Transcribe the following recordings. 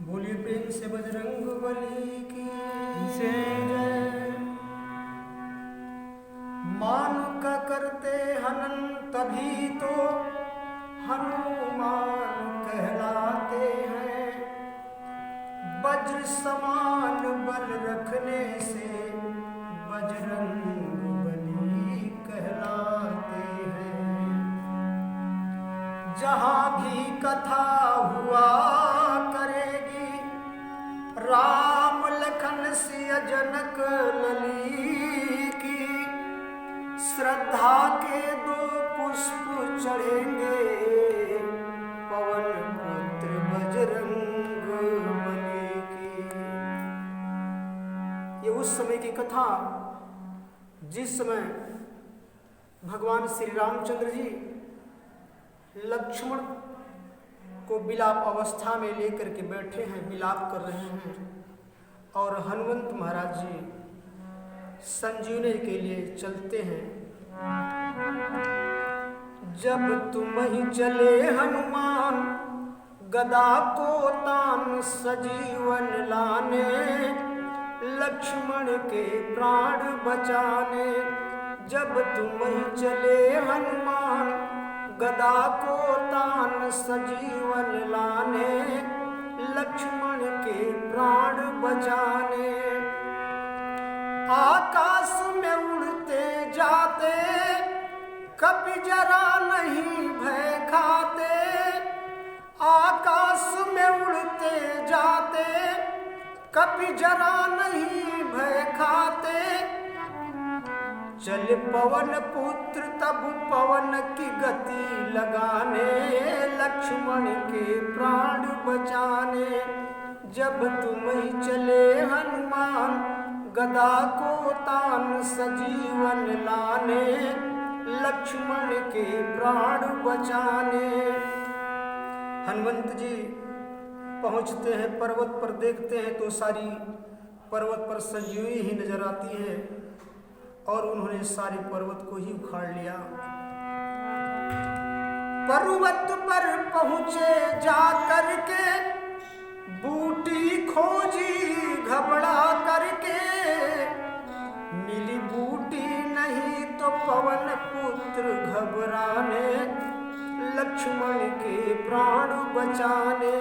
बोलिए प्रेम से बजरंग बली की जय। मानु का करते हनन तभी तो हनुमान कहलाते हैं। वज्र समान बल रखने से बजरंग बली कहलाते हैं। जहाँ भी कथा हुआ करेगी राम लखन सिया जनक लली की। श्रद्धा के दो पुष्प चढ़ेंगे पवन पुत्र बजरंग बली की। ये उस समय की कथा जिस समय भगवान श्री रामचंद्र जी लक्ष्मण को विलाप अवस्था में लेकर के बैठे हैं, विलाप कर रहे हैं और हनुमंत महाराज जी संजीवनी के लिए चलते हैं। जब तुम ही चले हनुमान गदा को तान सजीवन लाने, लक्ष्मण के प्राण बचाने। जब तुम ही चले हनुमान गदा को तान सजीवन लाने, लक्ष्मण के प्राण बचाने। आकाश में उड़ते जाते कभी जरा नहीं भय खाते। आकाश में उड़ते जाते कभी जरा नहीं भय खाते। चल पवन पुत्र तब पवन की गति लगाने, लक्ष्मण के प्राण बचाने। जब तुम ही चले हनुमान गदा को तान सजीवन लाने, लक्ष्मण के प्राण बचाने। हनुमंत जी पहुंचते हैं पर्वत पर, देखते हैं तो सारी पर्वत पर संजीवनी ही नजर आती है और उन्होंने सारे पर्वत को ही उखाड़ लिया। पर्वत पर पहुंचे जा करके बूटी खोजी घबरा करके। मिली बूटी नहीं तो पवन पुत्र घबराने, लक्ष्मण के प्राण बचाने।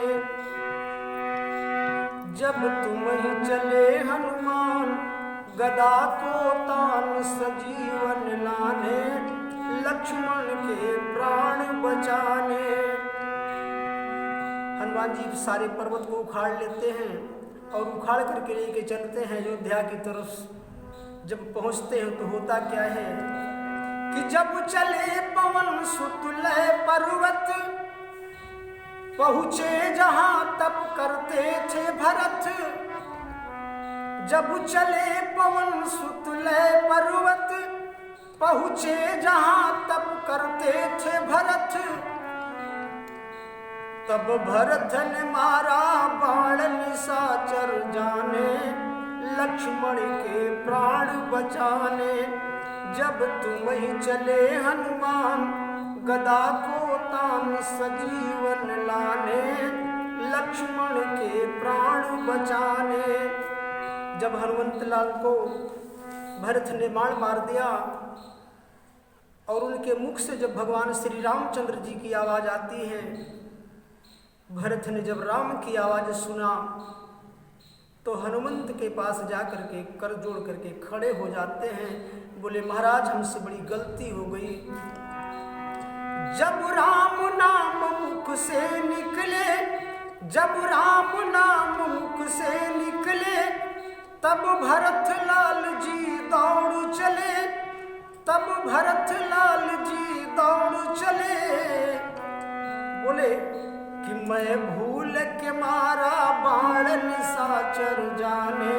जब तुम ही चले हनुमान गदा को तान सजीवन लाने, लक्ष्मण के प्राण बचाने। हनुमान जी सारे पर्वत को उखाड़ लेते हैं और उखाड़ करके लेके चलते हैं अयोध्या की तरफ। जब पहुंचते हैं तो होता क्या है कि जब चले पवन सुत लय पर्वत, पहुंचे जहां तप करते थे भरत। जब चले पवन सुत लय पर्वत, पहुंचे जहां तप करते थे भरत। तब भरत ने मारा बाण निशाचर जाने, लक्ष्मण के प्राण बचाने। जब तुम ही चले हनुमान गदा को तान सजीवन लाने, लक्ष्मण के प्राण बचाने। जब हनुमंत लाल को भरत ने बाण मार दिया और उनके मुख से जब भगवान श्री रामचंद्र जी की आवाज आती है, भरत ने जब राम की आवाज सुना तो हनुमंत के पास जाकर के कर जोड़ करके खड़े हो जाते हैं। बोले महाराज हमसे बड़ी गलती हो गई। जब राम नाम मुख से निकले, जब राम नाम मुख से निकले, तब भरत लाल जी दौड़ चले, तब भरत लाल जी दौड़ चले। बोले कि मैं भूल के मारा बाण निशाचर जाने,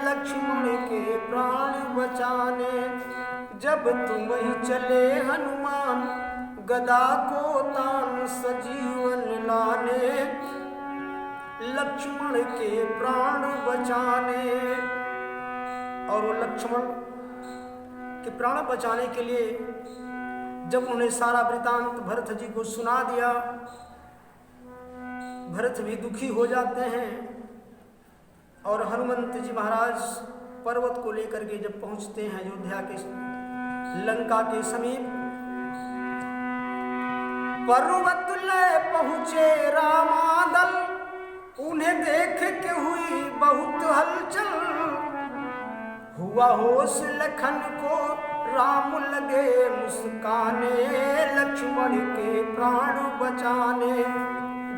लक्ष्मण के प्राण बचाने। जब तुम ही चले हनुमान गदा को तान सजीवन लाने, लक्ष्मण के प्राण बचाने। और वो लक्ष्मण के प्राण बचाने के लिए जब उन्हें सारा वृतांत भरत जी को सुना दिया, भरत भी दुखी हो जाते हैं और हनुमंत जी महाराज पर्वत को लेकर के जब पहुंचते हैं अयोध्या के लंका के समीप, पर्वत ले पहुंचे रामादल, उन्हें देख के हुई बहुत हलचल, हुआ होश लखन को राम लगे मुस्काने, लक्ष्मण के प्राण बचाने,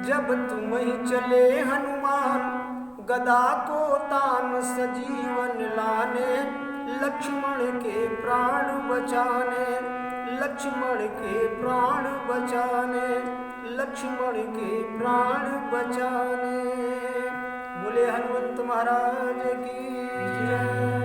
जब तुम ही चले हनुमान गदा को तान सजीवन लाने, लक्ष्मण के प्राण बचाने, लक्ष्मण के प्राण बचाने, लक्ष्मण के प्राण बचाने। बोले हनुमंत महाराज की जय।